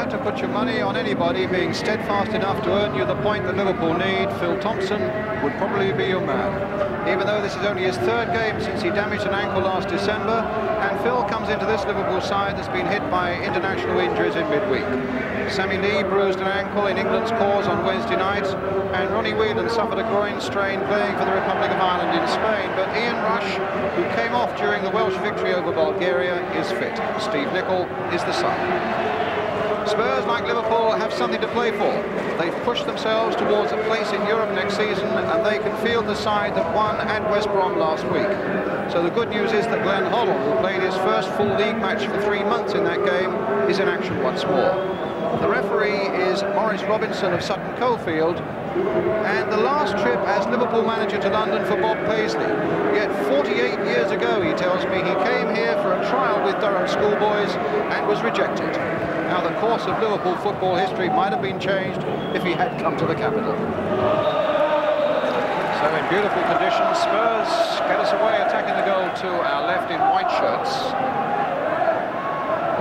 had to put your money on anybody being steadfast enough to earn you the point that Liverpool need, Phil Thompson would probably be your man. Even though this is only his third game since he damaged an ankle last December, and Phil comes into this Liverpool side that's been hit by international injuries in midweek. Sammy Lee bruised an ankle in England's cause on Wednesday night, and Ronnie Whelan suffered a groin strain playing for the Republic of Ireland in Spain. But Ian Rush, who came off during the Welsh victory over Bulgaria, is fit. Steve Nicol is the sub. Spurs, like Liverpool, have something to play for. They've pushed themselves towards a place in Europe next season, and they can field the side that won at West Brom last week. So the good news is that Glenn Hoddle, who played his first full league match for 3 months in that game, is in action once more. The referee is Maurice Robinson of Sutton Coldfield, and the last trip as Liverpool manager to London for Bob Paisley. Yet 48 years ago, he tells me, he came here for a trial with Durham schoolboys and was rejected. Now, the course of Liverpool football history might have been changed if he had come to the capital. So in beautiful conditions, Spurs get us away, attacking the goal to our left in white shirts.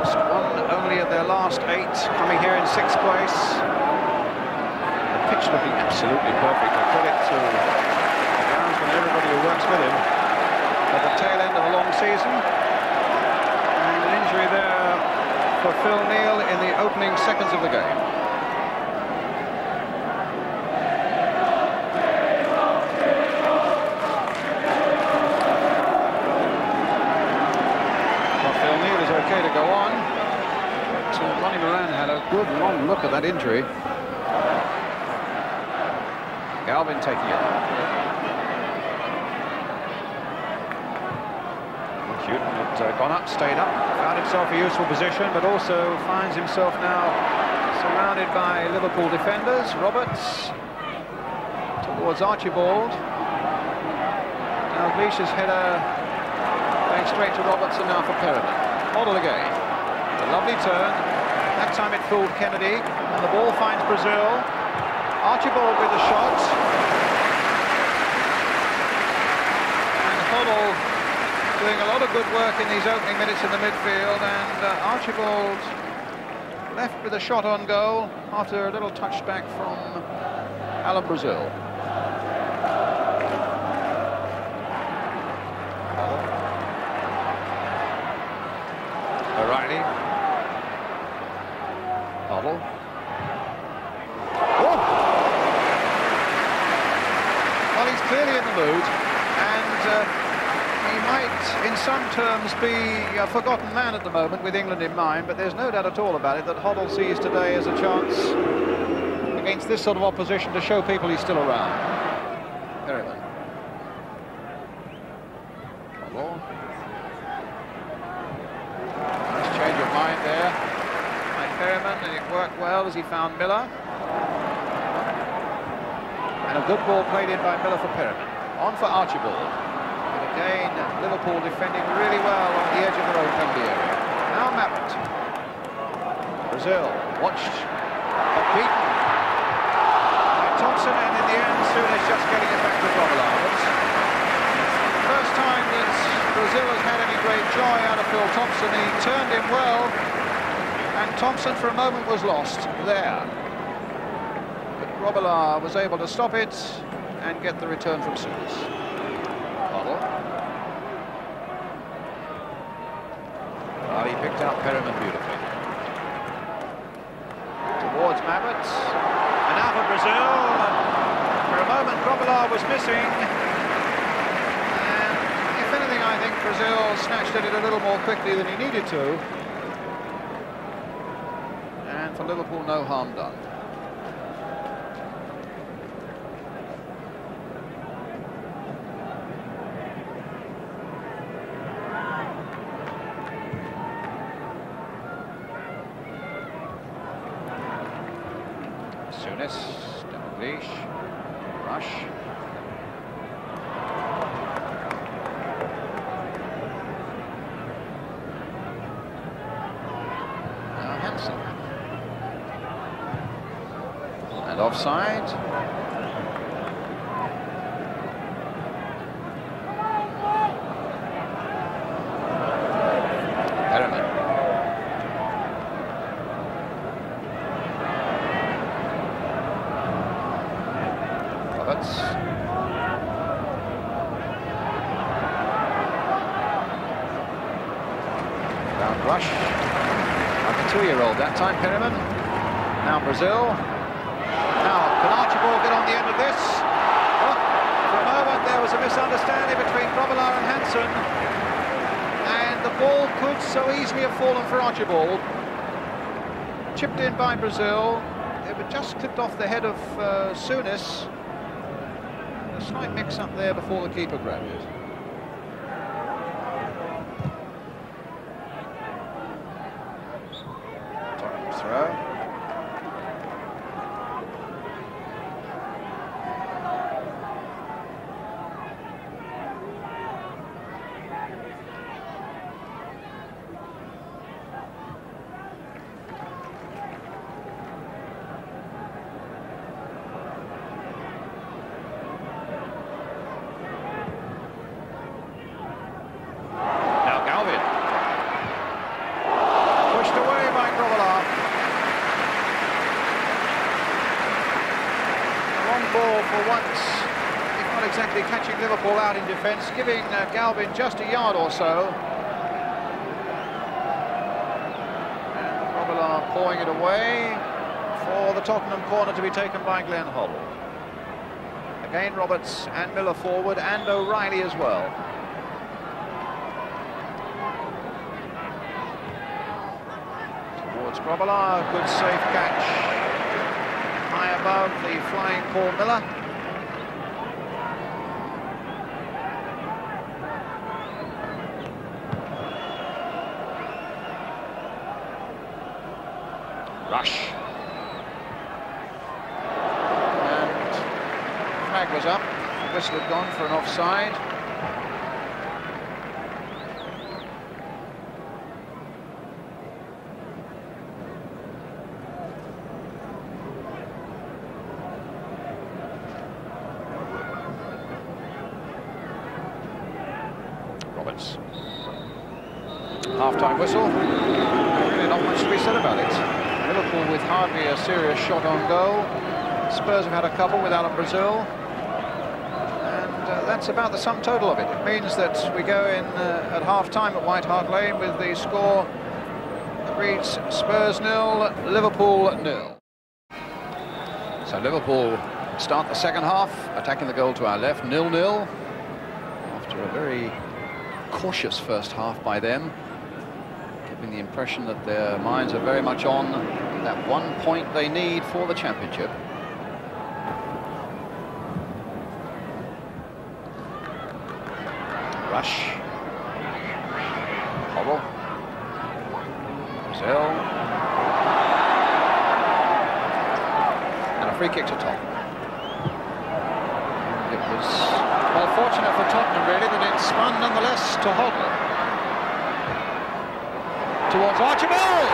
Lost one only of their last 8, coming here in 6th place. The pitch looking absolutely perfect. I credit to the groundsman and everybody who works with him at the tail end of a long season. And an injury there for Phil Neal in the opening seconds of the game. Well, Phil Neal is okay to go on. So Ronnie Moran had a good long look at that injury. Galvin taking it. Houghton had gone up, stayed up, found himself a useful position, but also finds himself now surrounded by Liverpool defenders. Roberts towards Archibald. Now Gleish's header going straight to Roberts, and now for Perriman. Hoddle again. A lovely turn. That time it fooled Kennedy, and the ball finds Brazil. Archibald with the shot. And Hoddle doing a lot of good work in these opening minutes in the midfield, and Archibald left with a shot on goal after a little touchback from Alan Brazil. O'Reilly. Hoddle. Oh! Well, he's clearly in the mood, and he might, in some terms, be a forgotten man at the moment with England in mind, but there's no doubt at all about it that Hoddle sees today as a chance against this sort of opposition to show people he's still around. Perriman. Hoddle. Nice change of mind there by Perriman, and it worked well as he found Miller. And a good ball played in by Miller for Perriman. On for Archibald. Again, Liverpool defending really well on the edge of their own penalty area. Now Mabbott. Brazil watched, but beaten by Thompson, and in the end, soon as just getting it back to Grobbelaar. First time that Brazil has had any great joy out of Phil Thompson. He turned him well, and Thompson for a moment was lost there. But Grobbelaar was able to stop it and get the return from Souness. Well, he picked out Perriman beautifully. Towards Mabbott. And now for Brazil. For a moment, Grobbelaar was missing. And if anything, I think Brazil snatched at it a little more quickly than he needed to. And for Liverpool, no harm done. Souness, Dalglish, Rush. Now Hansen. And offside. Perriman. Roberts. Down rush. Like a 2-year-old that time, Perryman. Now Brazil. Now, can Archibald get on the end of this? Oh, for a moment there was a misunderstanding between Grobbelaar and Hansen, and the ball could so easily have fallen for Archibald. Chipped in by Brazil. It would just clipped off the head of Souness. A slight mix-up there before the keeper grabbed it. Tottenham's throw. For once, if not exactly catching Liverpool out in defence, giving Galvin just a yard or so. And Grobbelaar pawing it away for the Tottenham corner to be taken by Glenn Hoddle. Again, Roberts and Miller forward, and O'Reilly as well. Towards Grobbelaar, good safe catch. High above the flying Paul Miller. Rush. And flag was up. The whistle had gone for an offside. Roberts. Half-time whistle. Really not much to be said about it. Liverpool with hardly a serious shot on goal. Spurs have had a couple with Alan Brazil. And that's about the sum total of it. It means that we go in at half-time at White Hart Lane with the score that reads Spurs 0, Liverpool 0. So Liverpool start the second half, attacking the goal to our left, 0-0. After a very cautious first half by them, giving the impression that their minds are very much on that 1 point they need for the championship. Rush. Hoddle. Brazil. And a free kick to Tottenham. It was, well, fortunate for Tottenham really that it spun nonetheless to Hoddle. Towards Archibald!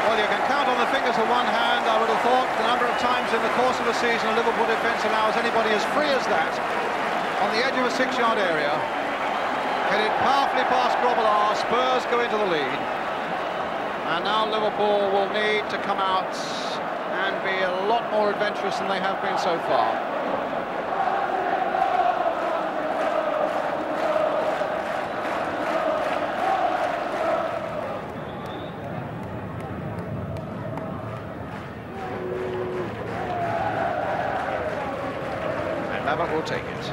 Well, you can count on the fingers of one hand, I would have thought, the number of times in the course of a season a Liverpool defence allows anybody as free as that on the edge of a 6-yard area. Headed powerfully past Grobbelaar, Spurs go into the lead. And now Liverpool will need to come out and be a lot more adventurous than they have been so far. And Maverick will take it.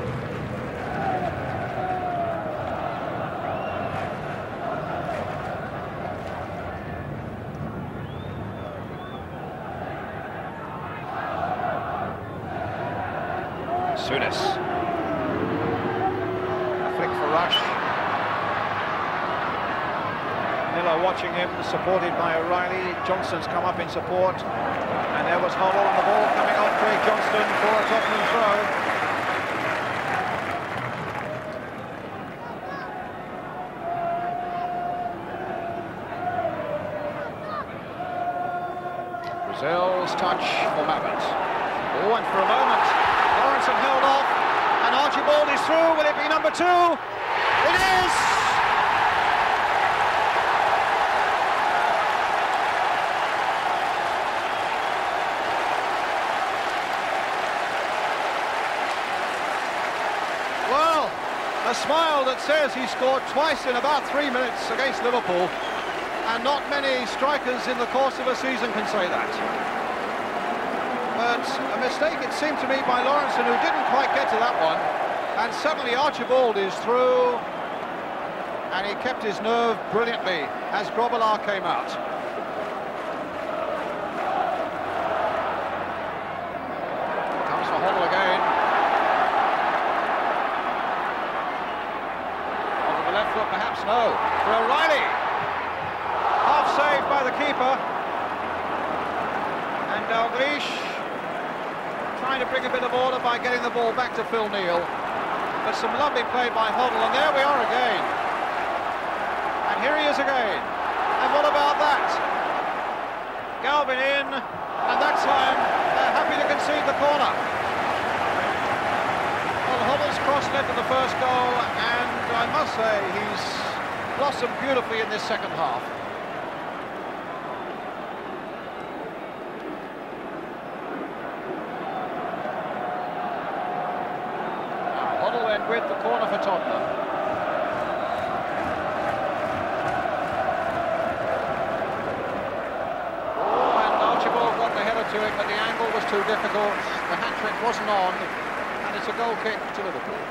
Souness. A flick for Rush. Miller watching him, supported by O'Reilly. Johnston's come up in support. And there was Hoddle, and the ball coming off Craig Johnston for a Tottenham throw. Brazil's touch for Mabbott. Ball went for a moment. Lawrenson held off, and Archibald is through. Will it be number 2? It is! Well, a smile that says he scored twice in about 3 minutes against Liverpool, and not many strikers in the course of a season can say that. But a mistake, it seemed to me, by Lawrenson, who didn't quite get to that one, and suddenly Archibald is through, and he kept his nerve brilliantly as Grobbelaar came out. Comes for Hoddle again. On the left foot, perhaps, no. For O'Reilly. Half saved by the keeper. And Dalglish trying to bring a bit of order by getting the ball back to Phil Neal. But some lovely play by Hoddle, and there we are again. And here he is again. And what about that? Galvin in, and that time they're happy to concede the corner. Well, Hoddle's cross led to the first goal, and I must say he's blossomed beautifully in this second half. With the corner for Tottenham. Oh, and Archibald got the header to it, but the angle was too difficult. The hat-trick wasn't on, and it's a goal kick to Liverpool.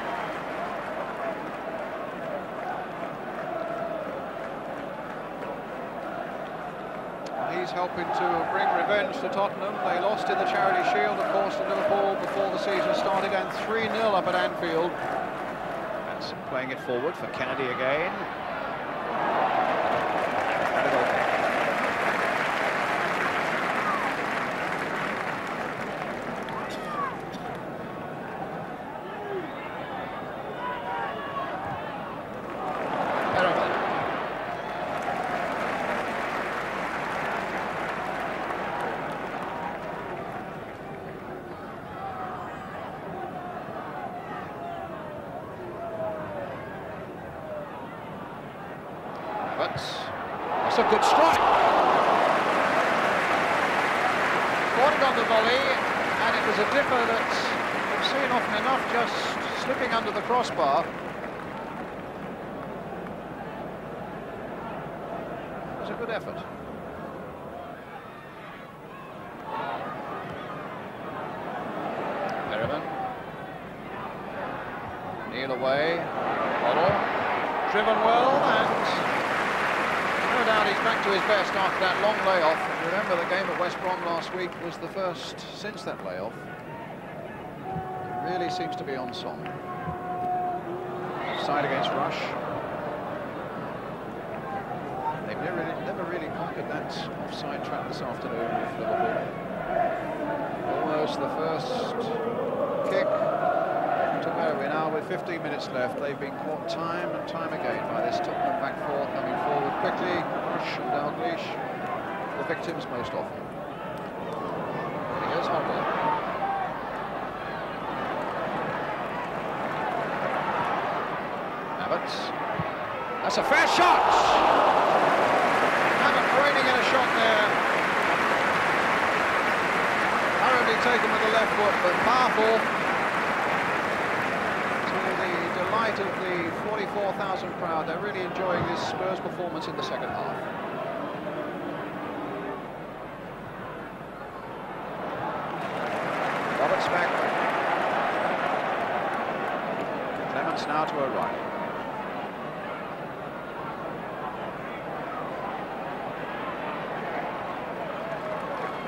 He's helping to bring revenge to Tottenham. They lost in the Charity Shield, of course, to Liverpool before the season started, and 3-0 up at Anfield. That's playing it forward for Kennedy again. And a goal kick. But it's a good strike. Caught it on the volley, and it was a dipper that we've seen often enough, just slipping under the crossbar. It was a good effort. Perryman. Neal away. Hoddle. Driven well, and no doubt he's back to his best after that long layoff. Remember, the game at West Brom last week was the first since that layoff. It really seems to be on song. Offside against Rush. They've never really conquered that offside trap this afternoon with Liverpool. Almost the first kick. We're now with 15 minutes left. They've been caught time and time again by this Tottenham back four coming forward quickly. Rush and Dalglish, the victims most often. Here's Hoddle. Abbott. That's a fair shot! Abbott raining in a shot there. Hurriedly taken with the left foot, but powerful. Of the 44,000 crowd, they're really enjoying this Spurs performance in the second half. Roberts back. Clements now to O'Reilly.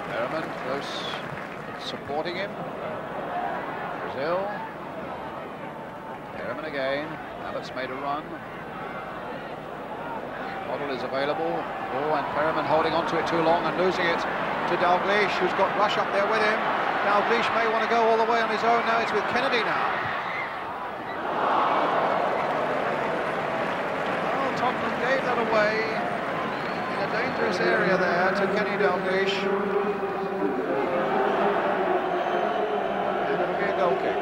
Perryman close, supporting him. Brazil. Perryman again. Abbott's made a run. Hoddle is available. Oh, and Perryman holding on to it too long and losing it to Dalglish, who's got Rush up there with him. Dalglish may want to go all the way on his own now. It's with Kennedy now. Well, Tottenham gave that away in a dangerous area there to Kenny Dalglish. And it'll be a goal kick.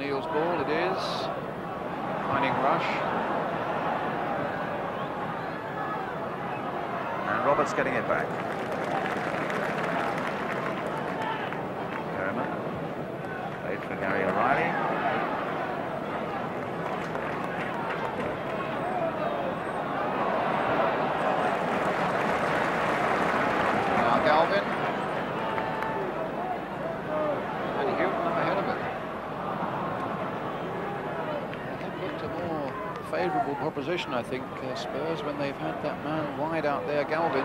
Neal's ball, it is. Finding Rush. And Roberts getting it back. Merriman. Played for Gary O'Reilly. Now Galvin. And Houghton up ahead of it. They've looked a more favourable proposition, I think, Spurs, when they've had that man wide out there, Galvin.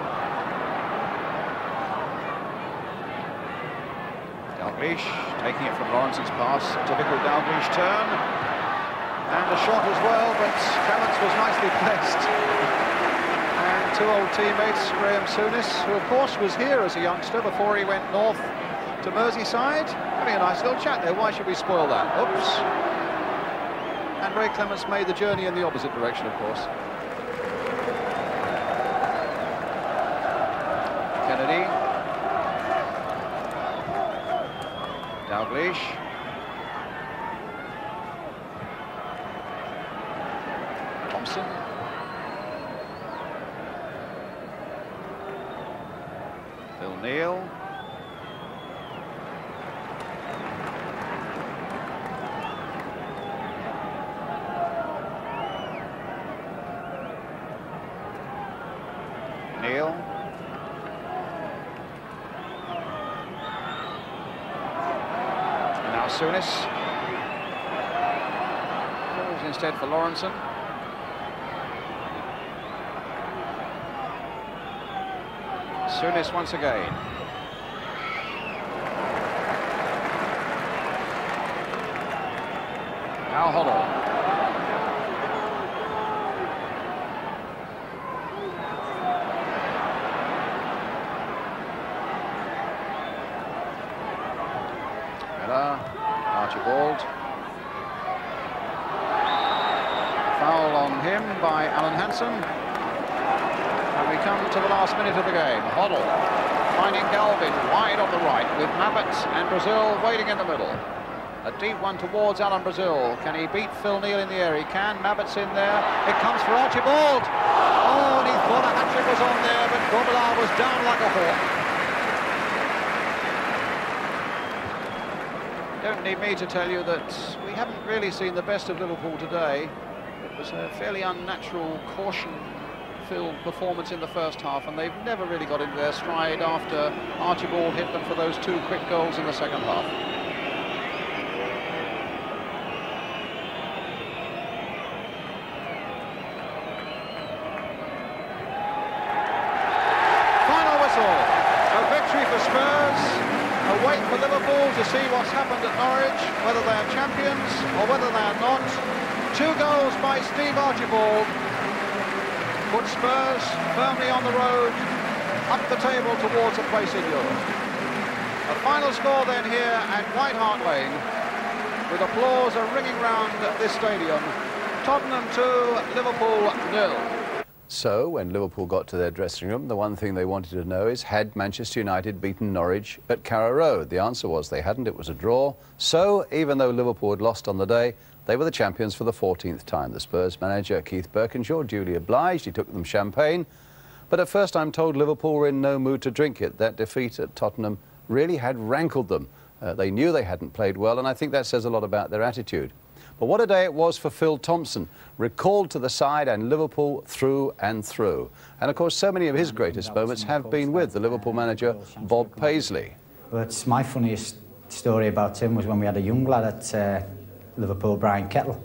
Dalglish taking it from Lawrence's pass, typical Dalglish turn, and a shot as well, but Clements was nicely placed. And two old teammates, Graham Souness, who of course was here as a youngster before he went north to Merseyside, having a nice little chat there. Why should we spoil that? Oops. And Ray Clements made the journey in the opposite direction, of course. Kennedy. Dalglish. Thompson. Phil Neal. Neal. And now Souness. Goes instead for Lawrenson. Souness once again. Now Hoddle. Archibald. Foul on him by Alan Hansen. And we come to the last minute of the game. Hoddle finding Galvin wide on the right with Mabbott and Brazil waiting in the middle. A deep one towards Alan Brazil. Can he beat Phil Neal in the air? He can. Mabbott's in there. It comes for Archibald. Oh, and he thought a hat-trick was on there, but Gorbelaar was down like a hawk. Don't need me to tell you that we haven't really seen the best of Liverpool today. It was a fairly unnatural, caution-filled performance in the first half, and they've never really got into their stride after Archibald hit them for those two quick goals in the second half. Final whistle. A victory for Spurs. A wait for Liverpool to see what's happened at Norwich, whether they're champions or whether they're not. 2 goals by Steve Archibald put Spurs firmly on the road, up the table towards a place in Europe. A final score then here at White Hart Lane, with applause ringing round this stadium. Tottenham 2, Liverpool 0. So, when Liverpool got to their dressing room, the one thing they wanted to know is, had Manchester United beaten Norwich at Carrow Road? The answer was they hadn't, it was a draw. So, even though Liverpool had lost on the day, they were the champions for the 14th time. The Spurs manager, Keith Birkinshaw, duly obliged. He took them champagne. But at first, I'm told Liverpool were in no mood to drink it. That defeat at Tottenham really had rankled them. They knew they hadn't played well, and I think that says a lot about their attitude. But what a day it was for Phil Thompson, recalled to the side and Liverpool through and through. And of course, so many of his greatest moments have been with the Liverpool manager, Bob Paisley. But my funniest story about him was when we had a young lad at Liverpool, Brian Kettle,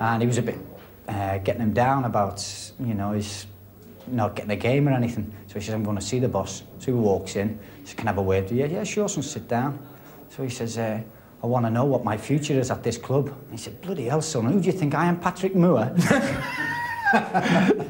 and he was a bit getting him down about, you know, he's not getting a game or anything. So he says, I'm going to see the boss. So he walks in, he says, can I have a word with you? Yeah, sure, son, sit down. So he says, I want to know what my future is at this club. And he said, bloody hell, son, who do you think I am, Patrick Moore?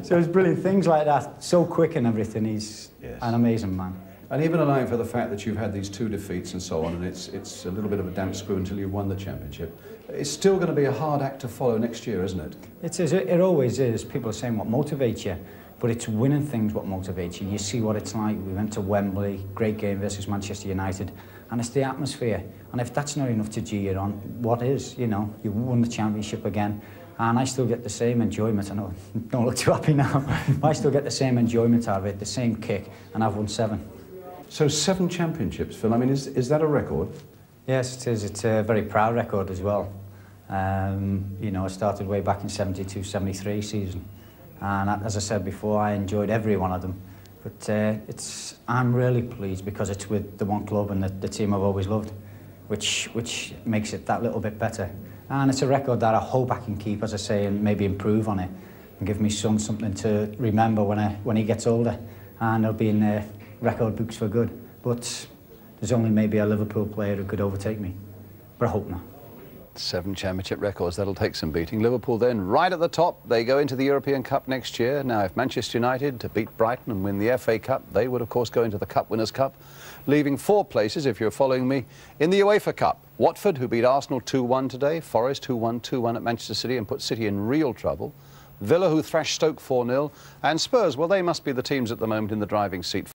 So it's brilliant, things like that, so quick and everything. He's an amazing man. And even allowing for the fact that you've had these 2 defeats and so on, and it's a little bit of a damp screw until you've won the championship, it's still going to be a hard act to follow next year, isn't it? It is. It always is. People are saying what motivates you. But it's winning things what motivates you. You see what it's like. We went to Wembley, great game versus Manchester United, and it's the atmosphere. And if that's not enough to G you on, what is? You know, you won the championship again, and I still get the same enjoyment. I know, don't look too happy now. I still get the same enjoyment out of it, the same kick, and I've won 7. So 7 championships, Phil. I mean, is that a record? Yes, it is. It's a very proud record as well. You know, I started way back in 72-73 season. And as I said before, I enjoyed every one of them. But I'm really pleased because it's with the one club and the team I've always loved, which makes it that little bit better. And it's a record that I hope I can keep, as I say, and maybe improve on it and give my son something to remember when he gets older. And he'll be in the record books for good. But there's only maybe a Liverpool player who could overtake me. But I hope not. 7 championship records, that'll take some beating. Liverpool then right at the top. They go into the European Cup next year. Now, if Manchester United to beat Brighton and win the FA Cup, they would, of course, go into the Cup Winners' Cup, leaving 4 places, if you're following me, in the UEFA Cup. Watford, who beat Arsenal 2-1 today. Forest, who won 2-1 at Manchester City and put City in real trouble. Villa, who thrashed Stoke 4-0. And Spurs, well, they must be the teams at the moment in the driving seat.